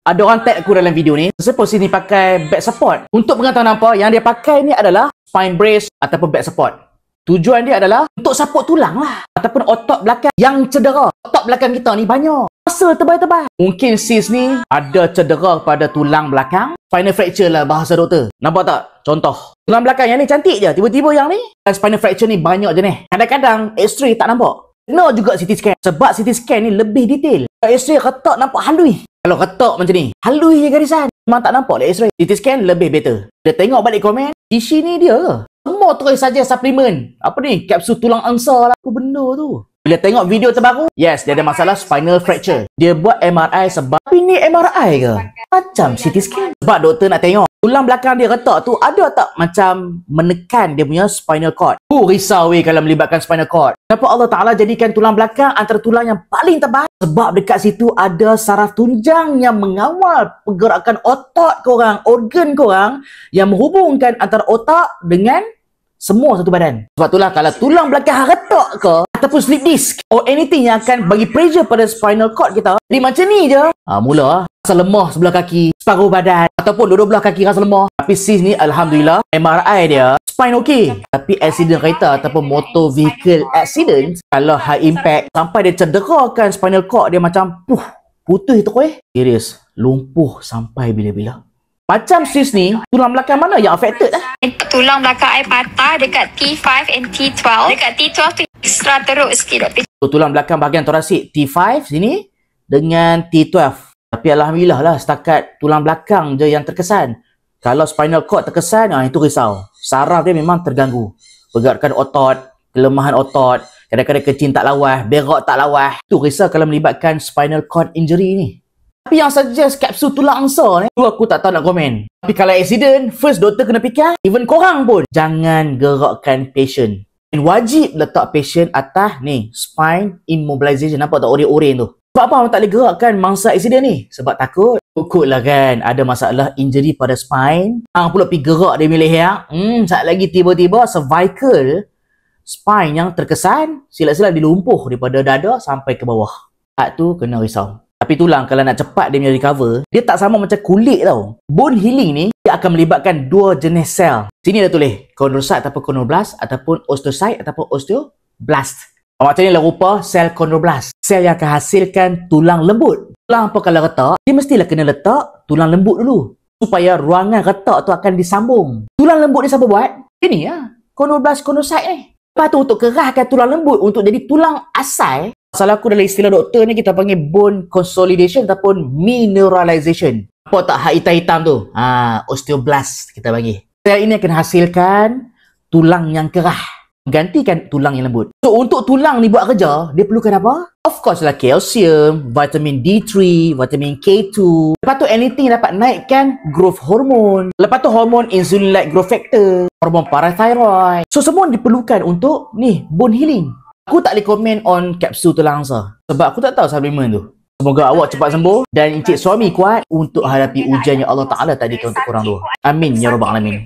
Ada orang tag aku dalam video ni, suppose ni pakai back support. Untuk pengetahuan apa, yang dia pakai ni adalah spine brace ataupun back support. Tujuan dia adalah untuk support tulang lah, ataupun otot belakang yang cedera. Otot belakang kita ni banyak muscle tebal-tebal. Mungkin sis ni ada cedera pada tulang belakang, spinal fracture lah bahasa doktor. Nampak tak? Contoh, tulang belakang yang ni cantik je, tiba-tiba yang ni spinal fracture ni banyak jenis. Kadang-kadang X-ray tak nampak. Kena juga CT scan. Sebab CT scan ni lebih detail. X-ray ketak nampak halui. Kalau ketak macam ni, halui je garisan. Memang tak nampak lah X-ray. CT scan lebih better. Dia tengok balik komen, isi ni dia ke? Semua terus saja suplemen. Apa ni? Kapsul tulang angsa lah. Apa benda tu? Bila tengok video terbaru, yes, dia ada masalah spinal fracture. Dia buat MRI sebab, tapi ni MRI ke? Macam CT scan. Sebab doktor nak tengok tulang belakang dia retak tu ada tak macam menekan dia punya spinal cord. Risau kalau melibatkan spinal cord. Kenapa Allah Ta'ala jadikan tulang belakang antara tulang yang paling tebal? Sebab dekat situ ada saraf tunjang yang mengawal pergerakan otot korang, organ korang yang menghubungkan antara otak dengan semua satu badan. Sebab itulah kalau tulang belakang retak ke ataupun slip disc or anything yang akan bagi pressure pada spinal cord kita, jadi macam ni je. Mula rasa lemah sebelah kaki, separuh badan ataupun dua-dua belah kaki rasa lemah. Tapi sis ni Alhamdulillah MRI dia spine okey. Tapi accident kereta ataupun motor vehicle accident, kalau high impact sampai dia cederakan spinal cord dia macam putus terus. Serius, lumpuh sampai bila-bila. Macam sis ni, tulang belakang mana yang affected lah? Tulang belakang I patah dekat T5 and T12. Dekat T12 tu extra teruk sikit. Tulang belakang bahagian torasik T5 sini dengan T12. Tapi Alhamdulillah lah setakat tulang belakang je yang terkesan. Kalau spinal cord terkesan, itu risau. Saraf dia memang terganggu. Pergerakan otot, kelemahan otot, kadang-kadang kencing tak lawas, berak tak lawas. Itu risau kalau melibatkan spinal cord injury ni. Tapi yang suggest kapsul tulang angsa ni, tu aku tak tahu nak komen. Tapi kalau accident, first doktor kena fikir, even korang pun jangan gerakkan patient. Dan wajib letak patient atas ni, spine immobilization. Nampak tak oren-oren tu? Sebab apa orang tak boleh gerakkan mangsa accident ni? Sebab takut. Takutlah kan ada masalah injury pada spine. Hang pula pergi gerak dia milih yang saat lagi tiba-tiba cervical spine yang terkesan, silap-silap dilumpuh daripada dada sampai ke bawah. Saat tu kena risau. Tapi tulang kalau nak cepat dia punya recover, dia tak sama macam kulit tau. Bone healing ni, dia akan melibatkan dua jenis sel. Sini dah tulis, chondrocyte ataupun chondroblast, ataupun osteocyte ataupun osteoblast. Macam ni lah rupa sel chondroblast. Sel yang akan hasilkan tulang lembut. Tulang apa kalau retak, dia mestilah kena letak tulang lembut dulu. Supaya ruangan retak tu akan disambung. Tulang lembut ni siapa buat? Ini lah, chondroblast chondrocyte ni. Lepas tu untuk kerahkan tulang lembut untuk jadi tulang asal, salah aku dalam istilah doktor ni kita panggil bone consolidation ataupun mineralization. Apa tak hak hitam-hitam tu? Osteoblast kita panggil. Sel ini akan hasilkan tulang yang kerah, gantikan tulang yang lembut. So untuk tulang ni buat kerja, dia perlukan apa? Of course lah kalsium, vitamin D3, vitamin K2. Lepas tu anything dapat naikkan growth hormone. Lepas tu hormon insulin-like growth factor, hormon parathyroid. So semua diperlukan untuk ni bone healing. Aku tak boleh komen on kapsul tulang angsa sebab aku tak tahu suplemen tu. Semoga awak cepat sembuh dan encik suami kuat untuk hadapi ujian yang Allah Ta'ala tadikan untuk korang dua. Amin ya Rabbal Alamin.